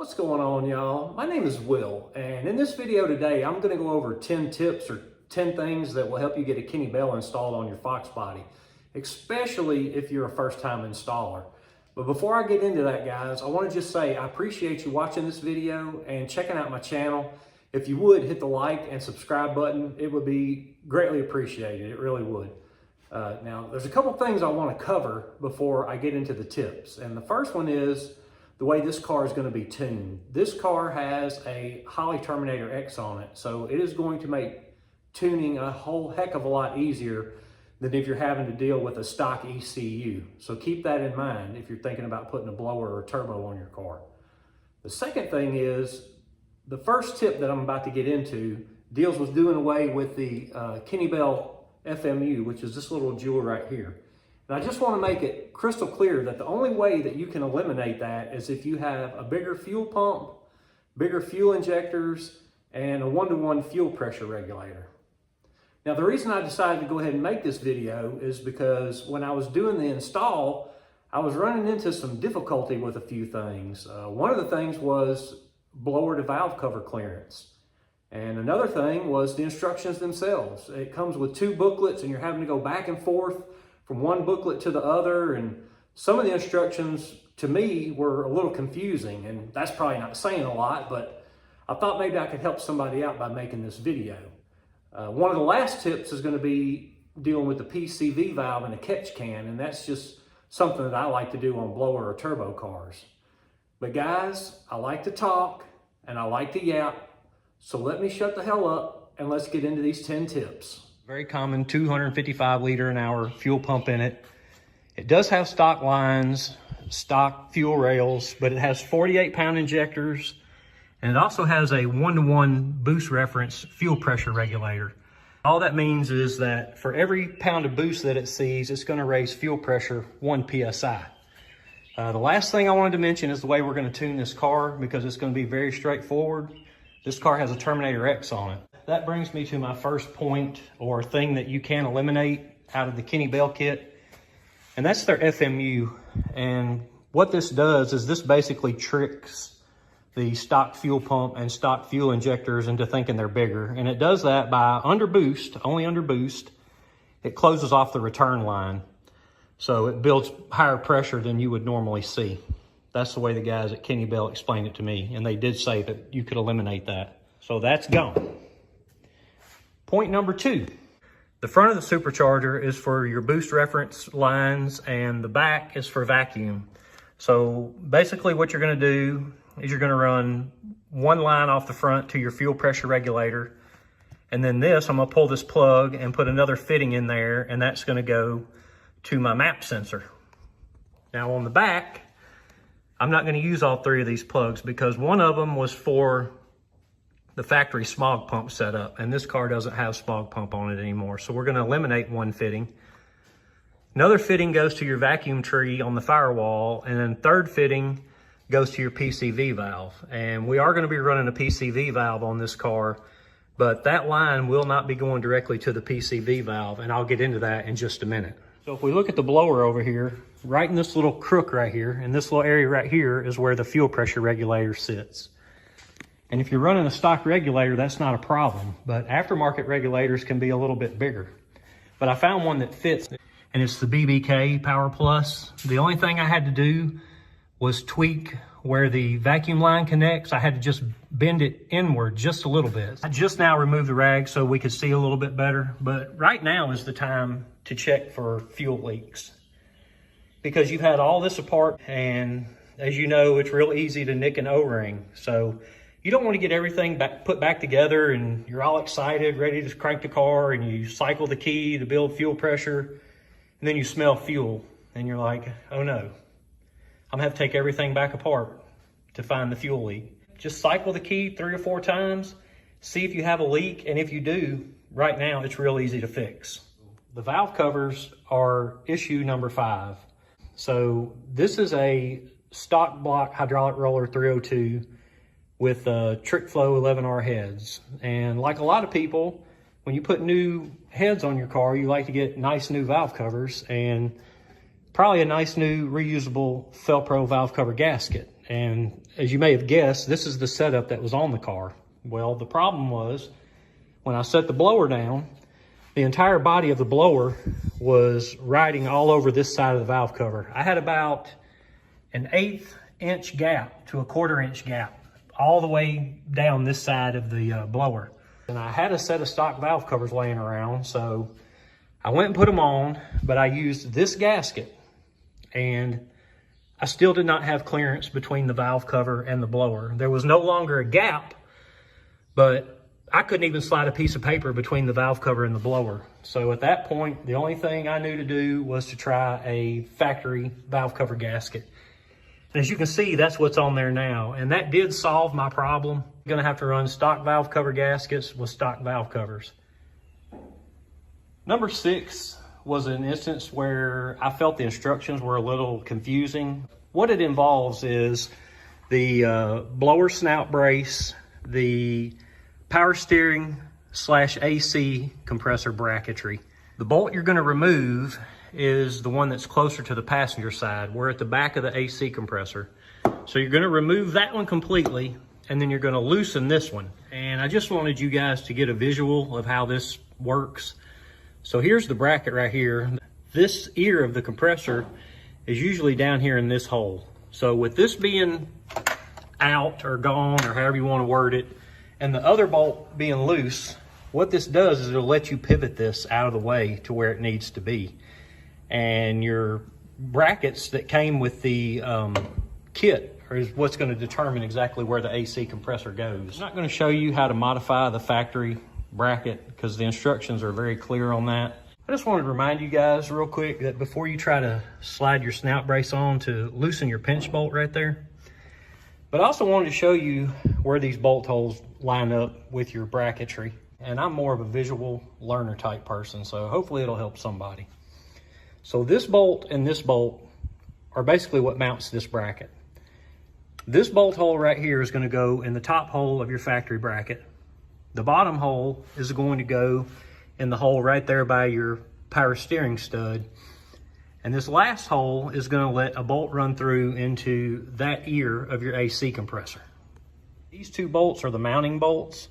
What's going on, y'all? My name is Will, and in this video today, I'm going to go over 10 tips or 10 things that will help you get a Kenne Bell installed on your Foxbody, especially if you're a first-time installer. But before I get into that, guys, I want to just say I appreciate you watching this video and checking out my channel. If you would, hit the like and subscribe button. It would be greatly appreciated. It really would. Now, there's a couple things I want to cover before I get into the tips. And the first one is the way this car is going to be tuned. This car has a Holley Terminator X on it, so it is going to make tuning a whole heck of a lot easier than if you're having to deal with a stock ECU. So keep that in mind if you're thinking about putting a blower or a turbo on your car. The second thing is, the first tip that I'm about to get into deals with doing away with the Kenne Bell FMU, which is this little jewel right here. And I just want to make it crystal clear that the only way that you can eliminate that is if you have a bigger fuel pump, bigger fuel injectors, and a one-to-one fuel pressure regulator. Now, the reason I decided to go ahead and make this video is because when I was doing the install, I was running into some difficulty with a few things. One of the things was blower to valve cover clearance. And another thing was the instructions themselves. It comes with two booklets and you're having to go back and forth from one booklet to the other, and some of the instructions to me were a little confusing, and that's probably not saying a lot, but I thought maybe I could help somebody out by making this video. One of the last tips is going to be dealing with the PCV valve and the catch can, and that's just something that I like to do on blower or turbo cars. But guys, I like to talk and I like to yap, so let me shut the hell up and let's get into these 10 tips. Very common 255 liter an hour fuel pump in it. It does have stock lines, stock fuel rails, but it has 48-pound injectors, and it also has a one-to-one boost reference fuel pressure regulator. All that means is that for every pound of boost that it sees, it's going to raise fuel pressure 1 psi. The last thing I wanted to mention is the way we're going to tune this car, because it's going to be very straightforward. This car has a Terminator X on it. That brings me to my first point, or thing that you can eliminate out of the Kenne Bell kit, and that's their FMU. And what this does is this basically tricks the stock fuel pump and stock fuel injectors into thinking they're bigger. And it does that by only under boost, it closes off the return line. So it builds higher pressure than you would normally see. That's the way the guys at Kenne Bell explained it to me. And they did say that you could eliminate that. So that's gone. Point number 2, the front of the supercharger is for your boost reference lines and the back is for vacuum. So basically what you're gonna do is you're gonna run one line off the front to your fuel pressure regulator. And then this, I'm gonna pull this plug and put another fitting in there, and that's gonna go to my map sensor. Now on the back, I'm not gonna use all 3 of these plugs because one of them was for the factory smog pump setup, and this car doesn't have smog pump on it anymore. So we're gonna eliminate one fitting. Another fitting goes to your vacuum tree on the firewall, and then third fitting goes to your PCV valve. And we are gonna be running a PCV valve on this car, but that line will not be going directly to the PCV valve, and I'll get into that in just a minute. So if we look at the blower over here, right in this little crook right here, and this little area right here is where the fuel pressure regulator sits. And if you're running a stock regulator, that's not a problem, but aftermarket regulators can be a little bit bigger. But I found one that fits, and it's the BBK Power Plus. The only thing I had to do was tweak where the vacuum line connects. I had to just bend it inward just a little bit. I just now removed the rag so we could see a little bit better, but right now is the time to check for fuel leaks, because you've had all this apart, and as you know, it's real easy to nick an O-ring. So you don't want to get everything put back together and you're all excited, ready to crank the car, and you cycle the key to build fuel pressure, and then you smell fuel and you're like, oh no, I'm gonna have to take everything back apart to find the fuel leak. Just cycle the key 3 or 4 times, see if you have a leak, and if you do, right now it's real easy to fix. The valve covers are issue number 5. So this is a stock block hydraulic roller 302 with trick flow 11R heads. And like a lot of people, when you put new heads on your car, you like to get nice new valve covers and probably a nice new reusable Felpro valve cover gasket. And as you may have guessed, this is the setup that was on the car. Well, the problem was when I set the blower down, the entire body of the blower was riding all over this side of the valve cover. I had about an 1/8 inch gap to a 1/4 inch gap all the way down this side of the blower. And I had a set of stock valve covers laying around, so I went and put them on, but I used this gasket, and I still did not have clearance between the valve cover and the blower. There was no longer a gap, but I couldn't even slide a piece of paper between the valve cover and the blower. So at that point, the only thing I knew to do was to try a factory valve cover gasket. And as you can see, that's what's on there now. And that did solve my problem. I'm gonna have to run stock valve cover gaskets with stock valve covers. Number 6 was an instance where I felt the instructions were a little confusing. What it involves is the blower snout brace, the power steering / AC compressor bracketry. The bolt you're gonna remove is the one that's closer to the passenger side. We're at the back of the AC compressor. So you're gonna remove that one completely, and then you're gonna loosen this one. And I just wanted you guys to get a visual of how this works. So here's the bracket right here. This ear of the compressor is usually down here in this hole. So with this being out or gone, or however you want to word it, and the other bolt being loose, what this does is it'll let you pivot this out of the way to where it needs to be. And your brackets that came with the kit is what's going to determine exactly where the AC compressor goes. I'm not going to show you how to modify the factory bracket because the instructions are very clear on that. I just wanted to remind you guys real quick that before you try to slide your snout brace on, to loosen your pinch bolt right there. But I also wanted to show you where these bolt holes line up with your bracketry. And I'm more of a visual learner type person, so hopefully it'll help somebody. So this bolt and this bolt are basically what mounts this bracket. This bolt hole right here is going to go in the top hole of your factory bracket. The bottom hole is going to go in the hole right there by your power steering stud. And this last hole is going to let a bolt run through into that ear of your AC compressor. These two bolts are the mounting bolts.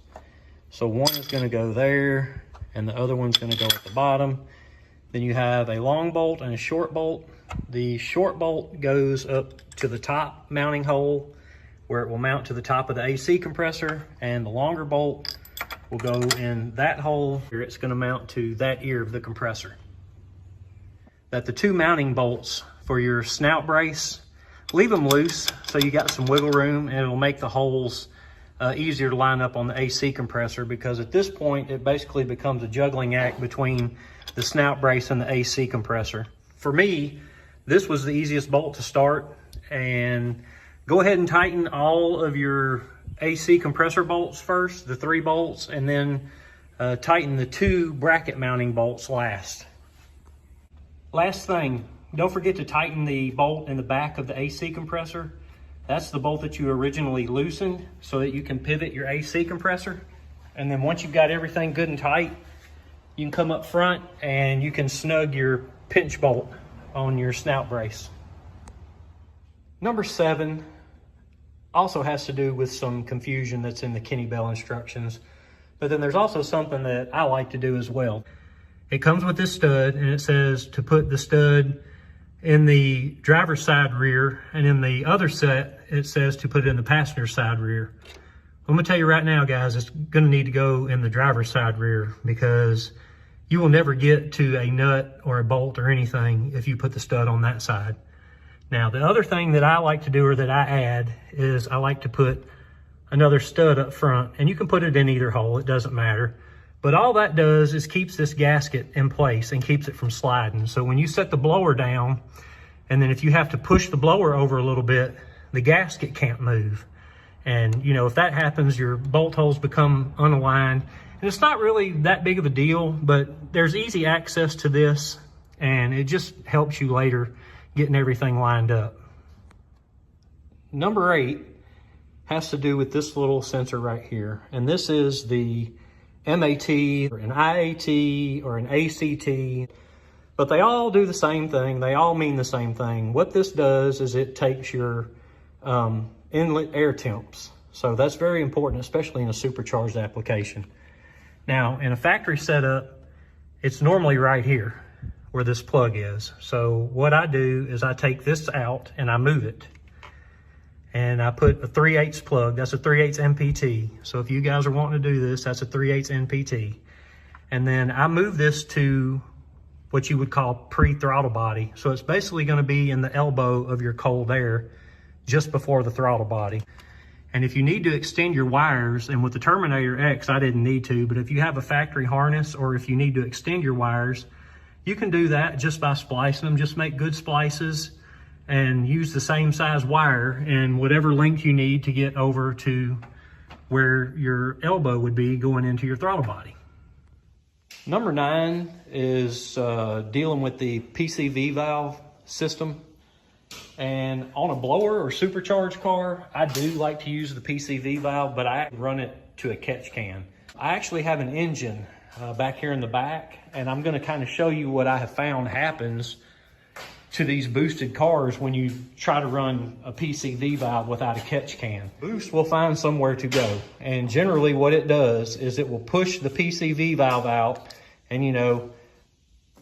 So one is going to go there and the other one's going to go at the bottom. Then you have a long bolt and a short bolt. The short bolt goes up to the top mounting hole where it will mount to the top of the AC compressor, and the longer bolt will go in that hole where it's going to mount to that ear of the compressor. That the two mounting bolts for your snout brace, leave them loose so you got some wiggle room, and it'll make the holes easier to line up on the AC compressor, because at this point it basically becomes a juggling act between the snout brace and the AC compressor. For me, this was the easiest bolt to start, and go ahead and tighten all of your AC compressor bolts first, the 3 bolts, and then tighten the 2 bracket mounting bolts last. Last thing, don't forget to tighten the bolt in the back of the AC compressor. That's the bolt that you originally loosened so that you can pivot your AC compressor. And then once you've got everything good and tight, you can come up front and you can snug your pinch bolt on your snout brace. Number 7 also has to do with some confusion that's in the Kenne Bell instructions, but then there's also something that I like to do as well. It comes with this stud, and it says to put the stud in the driver's side rear, and in the other set it says to put it in the passenger side rear. I'm gonna tell you right now, guys, it's gonna need to go in the driver's side rear, because you will never get to a nut or a bolt or anything if you put the stud on that side. Now, the other thing that I like to do, or that I add, is I like to put another stud up front, and you can put it in either hole, it doesn't matter. But all that does is keeps this gasket in place and keeps it from sliding. So when you set the blower down, and then if you have to push the blower over a little bit, the gasket can't move. And you know, if that happens, your bolt holes become unaligned. And it's not really that big of a deal, but there's easy access to this, and it just helps you later getting everything lined up. Number 8 has to do with this little sensor right here. And this is the MAT, or an IAT, or an ACT, but they all do the same thing. They all mean the same thing. What this does is it takes your inlet air temps. So that's very important, especially in a supercharged application. Now, in a factory setup, it's normally right here where this plug is. So what I do is I take this out and I move it. And I put a 3/8 plug. That's a 3/8 MPT. So if you guys are wanting to do this, that's a 3/8 NPT. And then I move this to what you would call pre-throttle body. So it's basically going to be in the elbow of your cold air just before the throttle body. And if you need to extend your wires, and with the Terminator X, I didn't need to, but if you have a factory harness or if you need to extend your wires, you can do that just by splicing them. Just make good splices and use the same size wire and whatever length you need to get over to where your elbow would be going into your throttle body. Number 9 is dealing with the PCV valve system. And on a blower or supercharged car, I do like to use the PCV valve, but I run it to a catch can. I actually have an engine back here in the back, and I'm gonna kind of show you what I have found happens to these boosted cars when you try to run a PCV valve without a catch can. Boost will find somewhere to go, and generally what it does is it will push the PCV valve out, and you know,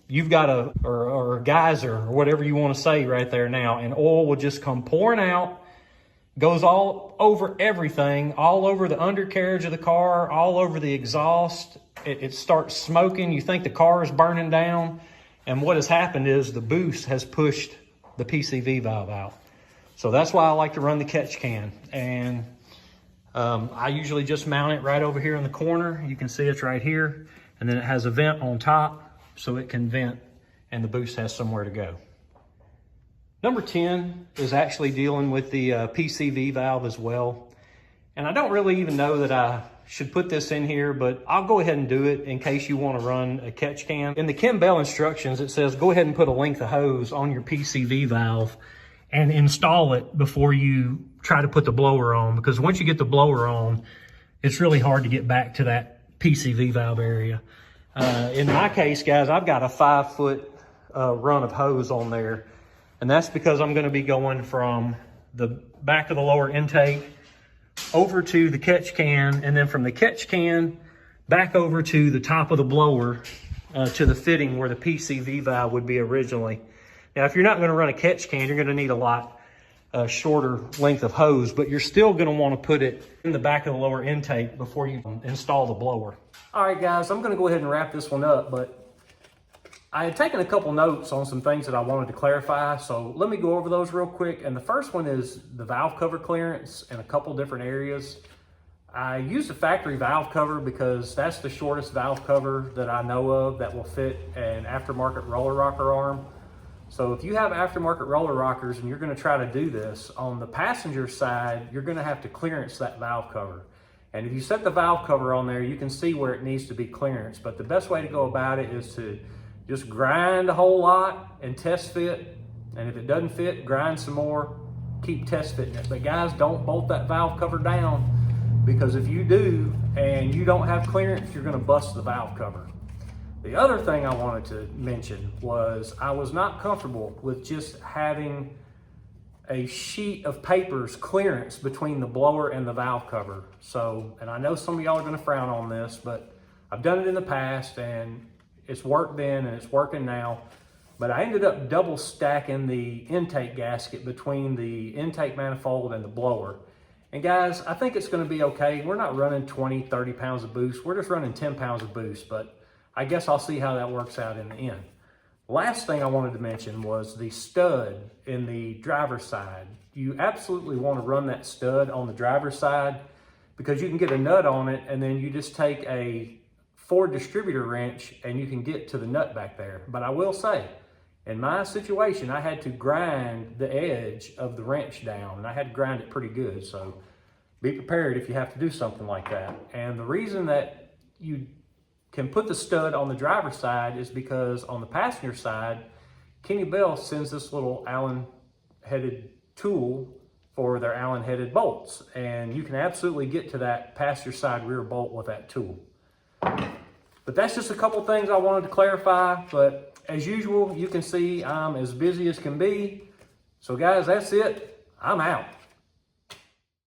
you've got a geyser or whatever you want to say right there now, and oil will just come pouring out, goes all over everything, all over the undercarriage of the car, all over the exhaust. It starts smoking. You think the car is burning down. And what has happened is the boost has pushed the PCV valve out. So that's why I like to run the catch can. And I usually just mount it right over here in the corner. You can see it's right here. And then it has a vent on top so it can vent and the boost has somewhere to go. Number 10 is actually dealing with the PCV valve as well. And I don't really even know that I should put this in here, but I'll go ahead and do it in case you want to run a catch can. In the Kenne Bell instructions, it says go ahead and put a length of hose on your PCV valve and install it before you try to put the blower on, because once you get the blower on, it's really hard to get back to that PCV valve area. In my case, guys, I've got a 5-foot run of hose on there, and that's because I'm going to be going from the back of the lower intake over to the catch can, and then from the catch can back over to the top of the blower to the fitting where the PCV valve would be originally. Now, if you're not going to run a catch can, you're going to need a lot shorter length of hose, but you're still going to want to put it in the back of the lower intake before you install the blower. All right, guys, I'm going to go ahead and wrap this one up, but I had taken a couple notes on some things that I wanted to clarify, so let me go over those real quick. And the first one is the valve cover clearance in a couple different areas. I used a factory valve cover because that's the shortest valve cover that I know of that will fit an aftermarket roller rocker arm. So if you have aftermarket roller rockers and you're going to try to do this, on the passenger side, you're going to have to clearance that valve cover. And if you set the valve cover on there, you can see where it needs to be clearanced. But the best way to go about it is to just grind a whole lot and test fit. And if it doesn't fit, grind some more, keep test fitting it. But guys, don't bolt that valve cover down, because if you do and you don't have clearance, you're gonna bust the valve cover. The other thing I wanted to mention was I was not comfortable with just having a sheet of papers clearance between the blower and the valve cover. So, and I know some of y'all are gonna frown on this, but I've done it in the past and it's worked then and it's working now. But I ended up double stacking the intake gasket between the intake manifold and the blower. And guys, I think it's gonna be okay. We're not running 20, 30 pounds of boost. We're just running 10 pounds of boost, but I guess I'll see how that works out in the end. Last thing I wanted to mention was the stud in the driver's side. You absolutely want to run that stud on the driver's side because you can get a nut on it and then you just take a Ford distributor wrench and you can get to the nut back there. But I will say, in my situation, I had to grind the edge of the wrench down, and I had to grind it pretty good. So be prepared if you have to do something like that. And the reason that you can put the stud on the driver's side is because on the passenger side, Kenne Bell sends this little Allen-headed tool for their Allen-headed bolts. And you can absolutely get to that passenger side rear bolt with that tool. But that's just a couple things I wanted to clarify. But as usual, you can see I'm as busy as can be. So guys, that's it. I'm out.